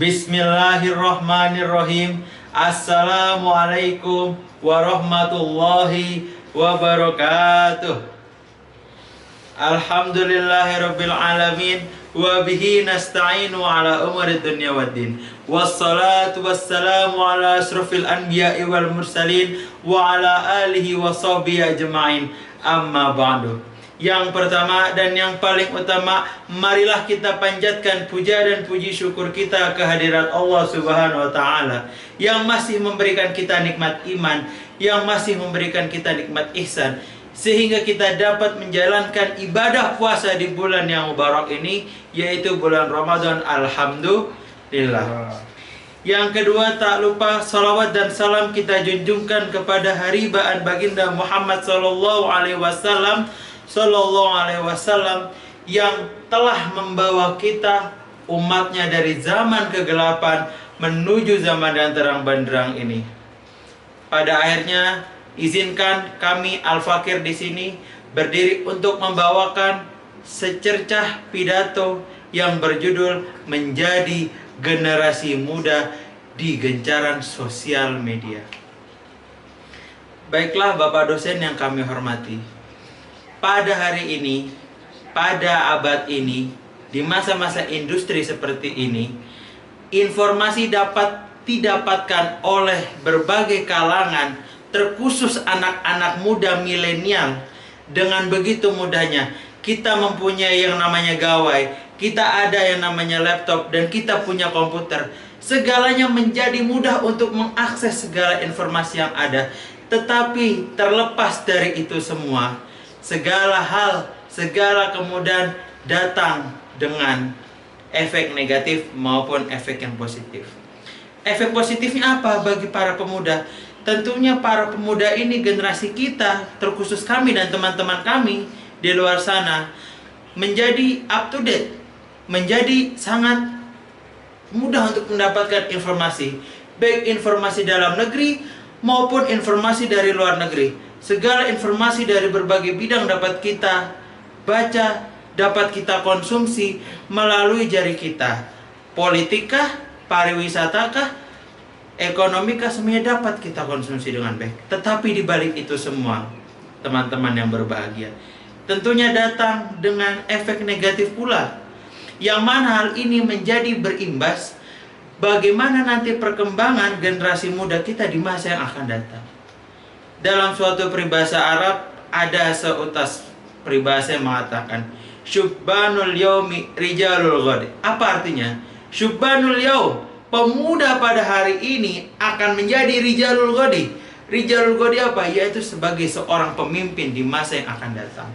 Bismillahirrahmanirrahim. Assalamualaikum warahmatullahi wabarakatuh. Alhamdulillahirabbil alamin wa bihi nasta'inu ala umuri dunya waddin. Wassalatu wassalamu ala asrofil anbiya'i wal mursalin wa ala alihi wa sahbihi ajma'in. Amma ba'du. Yang pertama dan yang paling utama, marilah kita panjatkan puja dan puji syukur kita kehadirat Allah Subhanahu wa taala yang masih memberikan kita nikmat iman, yang masih memberikan kita nikmat ihsan, sehingga kita dapat menjalankan ibadah puasa di bulan yang mubarak ini, yaitu bulan Ramadan. Alhamdulillah. Yang kedua, tak lupa salawat dan salam kita junjungkan kepada haribaan baginda Muhammad Sallallahu Alaihi Wasallam yang telah membawa kita umatnya dari zaman kegelapan menuju zaman yang terang benderang ini. Pada akhirnya, izinkan kami Al-Fakir di sini berdiri untuk membawakan secercah pidato yang berjudul Menjadi Generasi Muda di Gencaran Sosial Media. Baiklah Bapak dosen yang kami hormati, pada hari ini, pada abad ini, di masa-masa industri seperti ini, informasi dapat didapatkan oleh berbagai kalangan, terkhusus anak-anak muda milenial. Dengan begitu mudahnya, kita mempunyai yang namanya gawai, kita ada yang namanya laptop, dan kita punya komputer. Segalanya menjadi mudah untuk mengakses segala informasi yang ada. Tetapi terlepas dari itu semua, segala hal, segala kemudahan datang dengan efek negatif maupun efek yang positif. Efek positifnya apa bagi para pemuda? Tentunya para pemuda ini, generasi kita, terkhusus kami dan teman-teman kami di luar sana, menjadi up to date, menjadi sangat mudah untuk mendapatkan informasi, baik informasi dalam negeri maupun informasi dari luar negeri. Segala informasi dari berbagai bidang dapat kita baca, dapat kita konsumsi melalui jari kita. Politikkah, pariwisatakah, ekonomikah, semuanya dapat kita konsumsi dengan baik. Tetapi di balik itu semua, teman-teman yang berbahagia, tentunya datang dengan efek negatif pula, yang mana hal ini menjadi berimbas bagaimana nanti perkembangan generasi muda kita di masa yang akan datang. Dalam suatu peribahasa Arab, ada seutas peribahasa yang mengatakan Syubbanul yaumi rijalul ghadi. Apa artinya? Syubbanul yaum, pemuda pada hari ini akan menjadi rijalul ghadi. Rijalul ghadi apa? Yaitu sebagai seorang pemimpin di masa yang akan datang.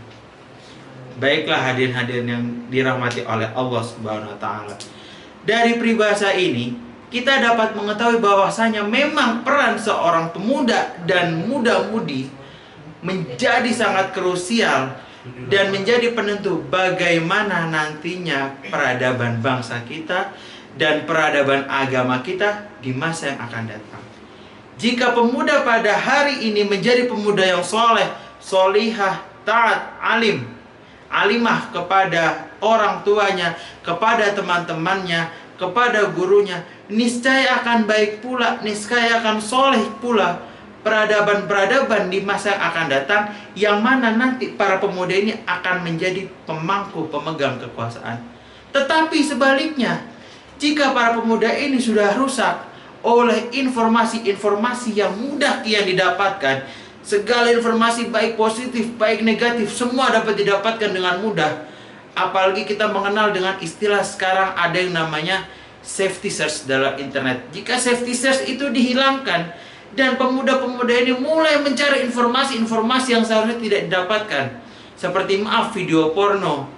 Baiklah hadirin-hadirin yang dirahmati oleh Allah Subhanahu wa taala. Dari peribahasa ini kita dapat mengetahui bahwasanya memang peran seorang pemuda dan muda-mudi menjadi sangat krusial dan menjadi penentu bagaimana nantinya peradaban bangsa kita dan peradaban agama kita di masa yang akan datang. Jika pemuda pada hari ini menjadi pemuda yang soleh, solihah, taat, alimah kepada orang tuanya, kepada teman-temannya, kepada gurunya, niscaya akan baik pula, niscaya akan soleh pula peradaban-peradaban di masa yang akan datang, yang mana nanti para pemuda ini akan menjadi pemangku, pemegang kekuasaan. Tetapi sebaliknya, jika para pemuda ini sudah rusak oleh informasi-informasi yang mudah yang didapatkan, segala informasi baik positif, baik negatif, semua dapat didapatkan dengan mudah. Apalagi kita mengenal dengan istilah sekarang ada yang namanya safety search dalam internet. Jika safety search itu dihilangkan dan pemuda-pemuda ini mulai mencari informasi-informasi yang seharusnya tidak didapatkan, seperti video porno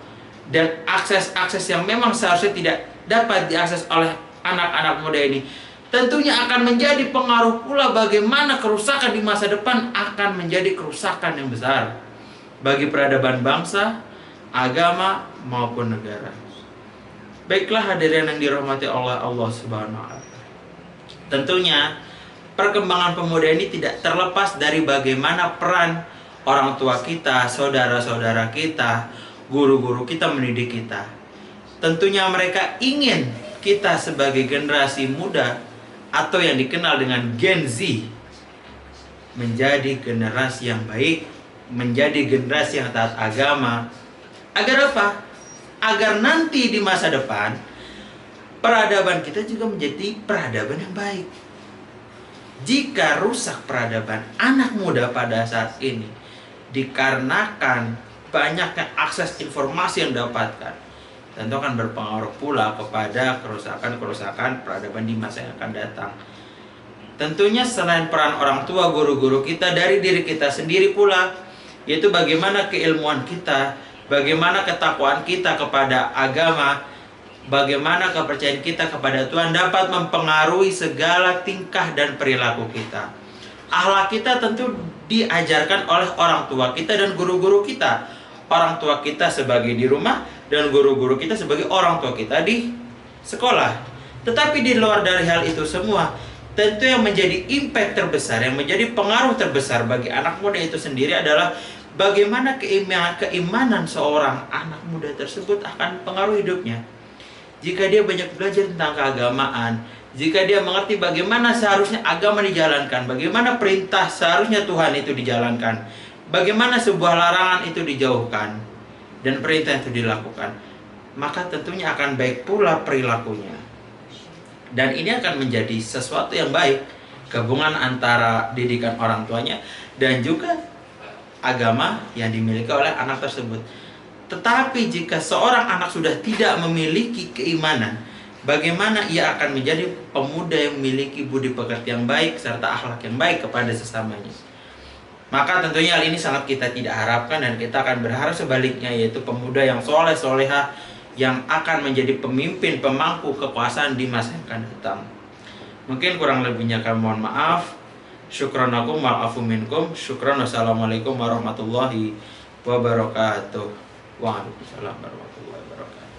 dan akses-akses yang memang seharusnya tidak dapat diakses oleh anak-anak muda ini, tentunya akan menjadi pengaruh pula bagaimana kerusakan di masa depan akan menjadi kerusakan yang besar bagi peradaban bangsa, agama maupun negara. Baiklah hadirin yang dirahmati oleh Allah Subhanahu wa taala. Tentunya perkembangan pemuda ini tidak terlepas dari bagaimana peran orang tua kita, saudara-saudara kita, guru-guru kita mendidik kita. Tentunya mereka ingin kita sebagai generasi muda atau yang dikenal dengan Gen Z menjadi generasi yang baik, menjadi generasi yang taat agama. Agar apa? Agar nanti di masa depan peradaban kita juga menjadi peradaban yang baik. Jika rusak peradaban anak muda pada saat ini dikarenakan banyaknya akses informasi yang didapatkan, tentu akan berpengaruh pula kepada kerusakan peradaban di masa yang akan datang. Tentunya selain peran orang tua, guru-guru kita, dari diri kita sendiri pula, yaitu bagaimana keilmuan kita, bagaimana ketakwaan kita kepada agama, bagaimana kepercayaan kita kepada Tuhan dapat mempengaruhi segala tingkah dan perilaku kita. Akhlak kita tentu diajarkan oleh orang tua kita dan guru-guru kita. Orang tua kita sebagai di rumah dan guru-guru kita sebagai orang tua kita di sekolah. Tetapi di luar dari hal itu semua, tentu yang menjadi impact terbesar, yang menjadi pengaruh terbesar bagi anak muda itu sendiri adalah bagaimana keimanan seorang anak muda tersebut akan pengaruh hidupnya. Jika dia banyak belajar tentang keagamaan, jika dia mengerti bagaimana seharusnya agama dijalankan, bagaimana perintah seharusnya Tuhan itu dijalankan, bagaimana sebuah larangan itu dijauhkan, dan perintah itu dilakukan, maka tentunya akan baik pula perilakunya. Dan ini akan menjadi sesuatu yang baik, gabungan antara didikan orang tuanya dan juga agama yang dimiliki oleh anak tersebut. Tetapi jika seorang anak sudah tidak memiliki keimanan, bagaimana ia akan menjadi pemuda yang memiliki budi pekerti yang baik serta akhlak yang baik kepada sesamanya? Maka tentunya hal ini sangat kita tidak harapkan, dan kita akan berharap sebaliknya, yaitu pemuda yang soleh soleha yang akan menjadi pemimpin pemangku kekuasaan di masa yang akan datang. Mungkin kurang lebihnya kami mohon maaf. Syukran lakum wa'afu minkum. Syukran. Wassalamualaikum warahmatullahi wabarakatuh. Waalaikumsalam warahmatullahi wabarakatuh.